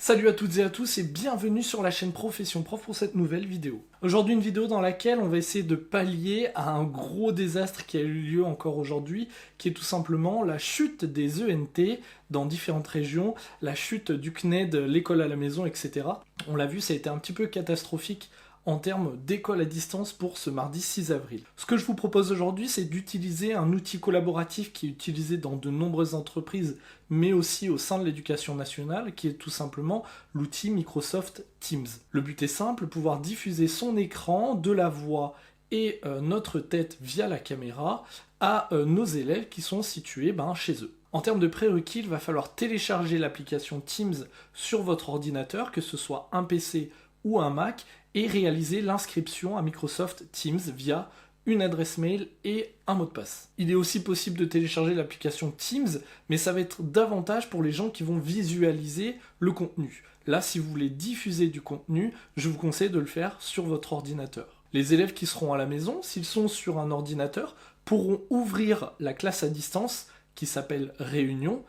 Salut à toutes et à tous et bienvenue sur la chaîne Profession Prof pour cette nouvelle vidéo. Aujourd'hui une vidéo dans laquelle on va essayer de pallier à un gros désastre qui a eu lieu encore aujourd'hui, qui est tout simplement la chute des ENT dans différentes régions, la chute du CNED, l'école à la maison, etc. On l'a vu, ça a été un petit peu catastrophique en termes d'école à distance pour ce mardi 6 avril. Ce que je vous propose aujourd'hui, c'est d'utiliser un outil collaboratif qui est utilisé dans de nombreuses entreprises, mais aussi au sein de l'éducation nationale, qui est tout simplement l'outil Microsoft Teams. Le but est simple, pouvoir diffuser son écran, de la voix et notre tête via la caméra à nos élèves qui sont situés chez eux. En termes de prérequis, il va falloir télécharger l'application Teams sur votre ordinateur, que ce soit un PC ou un Mac, et réaliser l'inscription à Microsoft Teams via une adresse mail et un mot de passe. Il est aussi possible de télécharger l'application Teams, mais ça va être davantage pour les gens qui vont visualiser le contenu. Là, si vous voulez diffuser du contenu, je vous conseille de le faire sur votre ordinateur. Les élèves qui seront à la maison, s'ils sont sur un ordinateur, pourront ouvrir la classe à distance, qui s'appelle Réunion,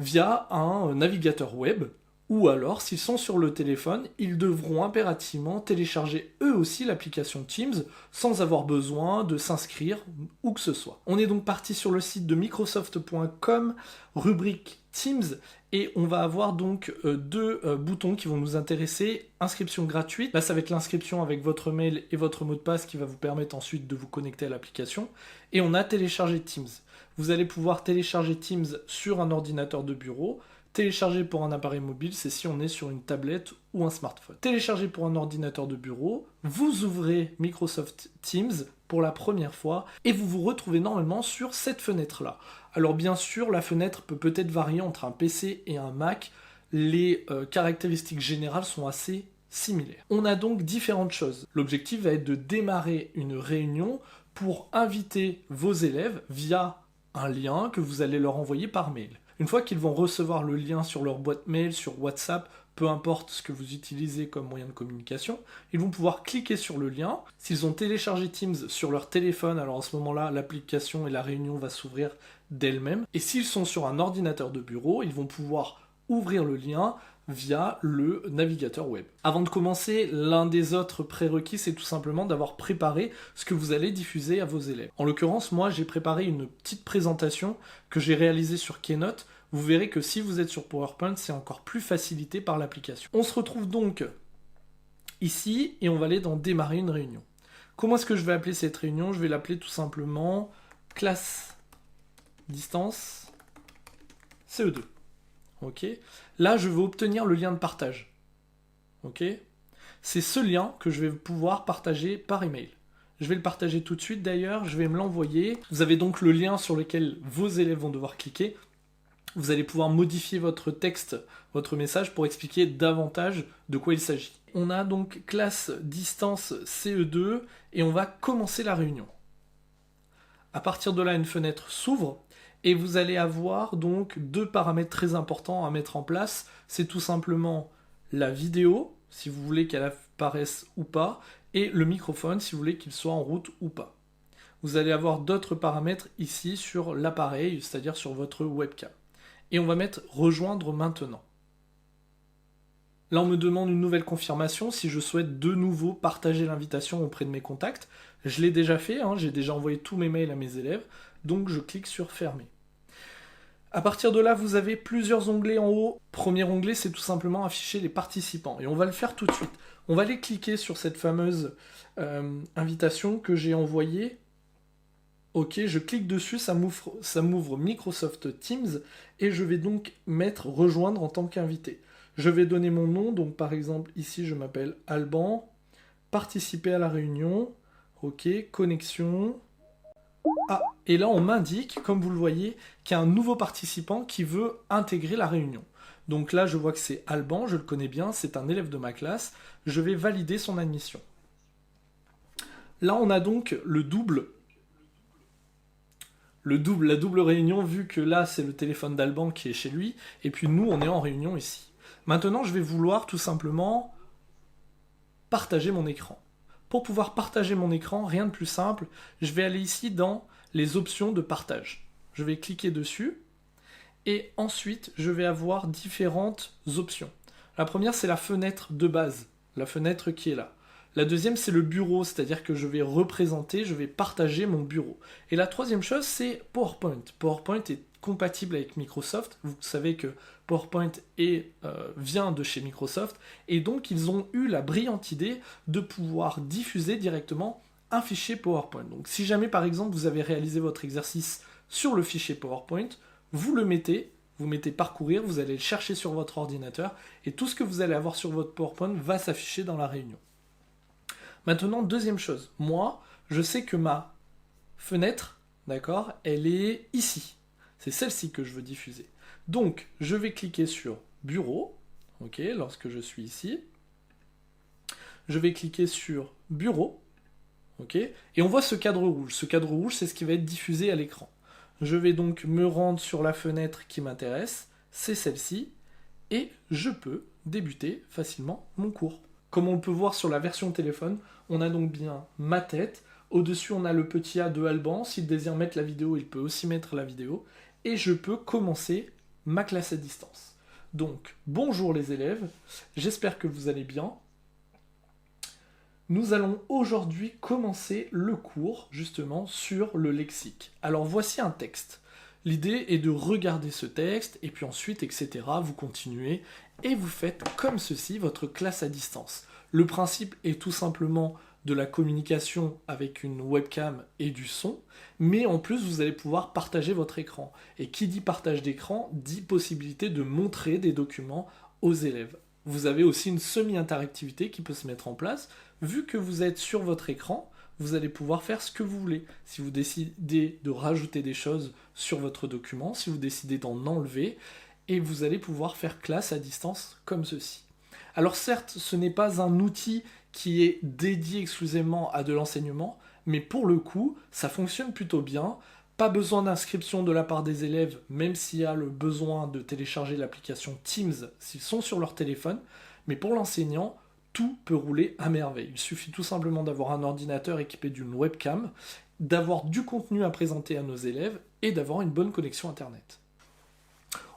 via un navigateur web. Ou alors, s'ils sont sur le téléphone, ils devront impérativement télécharger eux aussi l'application Teams sans avoir besoin de s'inscrire où que ce soit. On est donc parti sur le site de microsoft.com, rubrique Teams, et on va avoir donc deux boutons qui vont nous intéresser. Inscription gratuite, là ça va être l'inscription avec votre mail et votre mot de passe qui va vous permettre ensuite de vous connecter à l'application. Et on a téléchargé Teams. Vous allez pouvoir télécharger Teams sur un ordinateur de bureau. Télécharger pour un appareil mobile, c'est si on est sur une tablette ou un smartphone. Télécharger pour un ordinateur de bureau, vous ouvrez Microsoft Teams pour la première fois et vous vous retrouvez normalement sur cette fenêtre-là. Alors bien sûr, la fenêtre peut peut-être varier entre un PC et un Mac. Les caractéristiques générales sont assez similaires. On a donc différentes choses. L'objectif va être de démarrer une réunion pour inviter vos élèves via un lien que vous allez leur envoyer par mail. Une fois qu'ils vont recevoir le lien sur leur boîte mail, sur WhatsApp, peu importe ce que vous utilisez comme moyen de communication, ils vont pouvoir cliquer sur le lien. S'ils ont téléchargé Teams sur leur téléphone, alors à ce moment-là, l'application et la réunion va s'ouvrir d'elle-même. Et s'ils sont sur un ordinateur de bureau, ils vont pouvoir ouvrir le lien via le navigateur web. Avant de commencer, l'un des autres prérequis, c'est tout simplement d'avoir préparé ce que vous allez diffuser à vos élèves. En l'occurrence, moi, j'ai préparé une petite présentation que j'ai réalisée sur Keynote. Vous verrez que si vous êtes sur PowerPoint, c'est encore plus facilité par l'application. On se retrouve donc ici et on va aller dans Démarrer une réunion. Comment est-ce que je vais appeler cette réunion? Je vais l'appeler tout simplement classe distance CE2. Ok. Là, je veux obtenir le lien de partage. Ok. C'est ce lien que je vais pouvoir partager par email. Je vais le partager tout de suite d'ailleurs, je vais me l'envoyer. Vous avez donc le lien sur lequel vos élèves vont devoir cliquer. Vous allez pouvoir modifier votre texte, votre message pour expliquer davantage de quoi il s'agit. On a donc classe distance CE2 et on va commencer la réunion. À partir de là, une fenêtre s'ouvre. Et vous allez avoir donc deux paramètres très importants à mettre en place. C'est tout simplement la vidéo, si vous voulez qu'elle apparaisse ou pas, et le microphone, si vous voulez qu'il soit en route ou pas. Vous allez avoir d'autres paramètres ici sur l'appareil, c'est-à-dire sur votre webcam. Et on va mettre « Rejoindre maintenant ». Là, on me demande une nouvelle confirmation si je souhaite de nouveau partager l'invitation auprès de mes contacts. Je l'ai déjà fait, j'ai déjà envoyé tous mes mails à mes élèves, donc je clique sur « Fermer ». À partir de là, vous avez plusieurs onglets en haut. Premier onglet, c'est tout simplement afficher les participants. Et on va le faire tout de suite. On va aller cliquer sur cette fameuse invitation que j'ai envoyée. Ok, je clique dessus, ça m'ouvre Microsoft Teams. Et je vais donc mettre « Rejoindre en tant qu'invité ». Je vais donner mon nom. Donc par exemple, ici, je m'appelle Alban. Participer à la réunion. Ok, connexion. Ah, et là on m'indique, comme vous le voyez, qu'il y a un nouveau participant qui veut intégrer la réunion. Donc là je vois que c'est Alban, je le connais bien, c'est un élève de ma classe, je vais valider son admission. Là on a donc la double réunion, vu que là c'est le téléphone d'Alban qui est chez lui, et puis nous on est en réunion ici. Maintenant je vais vouloir tout simplement partager mon écran. Pour pouvoir partager mon écran, rien de plus simple, je vais aller ici dans les options de partage. Je vais cliquer dessus et ensuite je vais avoir différentes options. La première, c'est la fenêtre de base, la fenêtre qui est là. La deuxième, c'est le bureau, c'est-à-dire que je vais représenter, je vais partager mon bureau. Et la troisième chose, c'est PowerPoint. PowerPoint est compatible avec Microsoft. Vous savez que PowerPoint vient de chez Microsoft, et donc ils ont eu la brillante idée de pouvoir diffuser directement un fichier PowerPoint. Donc si jamais par exemple vous avez réalisé votre exercice sur le fichier PowerPoint, vous mettez parcourir, vous allez le chercher sur votre ordinateur, et tout ce que vous allez avoir sur votre PowerPoint va s'afficher dans la réunion. Maintenant, deuxième chose, moi, je sais que ma fenêtre, d'accord, elle est ici. C'est celle-ci que je veux diffuser. Donc, je vais cliquer sur Bureau, ok, lorsque je suis ici. Je vais cliquer sur Bureau, ok, et on voit ce cadre rouge. Ce cadre rouge, c'est ce qui va être diffusé à l'écran. Je vais donc me rendre sur la fenêtre qui m'intéresse, c'est celle-ci, et je peux débuter facilement mon cours. Comme on le peut voir sur la version téléphone, on a donc bien ma tête. Au-dessus, on a le petit A de Alban. S'il désire mettre la vidéo, il peut aussi mettre la vidéo. Et je peux commencer ma classe à distance. Donc, bonjour les élèves. J'espère que vous allez bien. Nous allons aujourd'hui commencer le cours, justement, sur le lexique. Alors, voici un texte. L'idée est de regarder ce texte, et puis ensuite, etc., vous continuez, et vous faites comme ceci votre classe à distance. Le principe est tout simplement de la communication avec une webcam et du son, mais en plus, vous allez pouvoir partager votre écran. Et qui dit partage d'écran, dit possibilité de montrer des documents aux élèves. Vous avez aussi une semi-interactivité qui peut se mettre en place. Vu que vous êtes sur votre écran, vous allez pouvoir faire ce que vous voulez. Si vous décidez de rajouter des choses sur votre document, si vous décidez d'en enlever, et vous allez pouvoir faire classe à distance comme ceci. Alors certes, ce n'est pas un outil qui est dédié exclusivement à de l'enseignement, mais pour le coup, ça fonctionne plutôt bien. Pas besoin d'inscription de la part des élèves, même s'il y a le besoin de télécharger l'application Teams s'ils sont sur leur téléphone, mais pour l'enseignant, tout peut rouler à merveille. Il suffit tout simplement d'avoir un ordinateur équipé d'une webcam, d'avoir du contenu à présenter à nos élèves et d'avoir une bonne connexion Internet.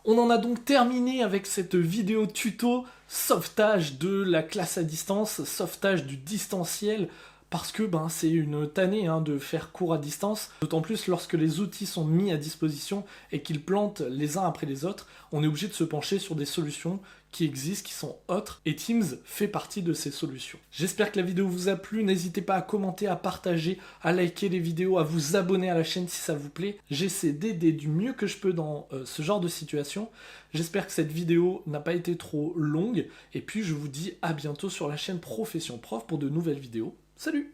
On en a donc terminé avec cette vidéo tuto sauvetage de la classe à distance, sauvetage du distanciel, parce que c'est une tannée de faire cours à distance, d'autant plus lorsque les outils sont mis à disposition et qu'ils plantent les uns après les autres, on est obligé de se pencher sur des solutions qui existent, qui sont autres, et Teams fait partie de ces solutions. J'espère que la vidéo vous a plu, n'hésitez pas à commenter, à partager, à liker les vidéos, à vous abonner à la chaîne si ça vous plaît. J'essaie d'aider du mieux que je peux dans ce genre de situation. J'espère que cette vidéo n'a pas été trop longue, et puis je vous dis à bientôt sur la chaîne Profession Prof pour de nouvelles vidéos. Salut!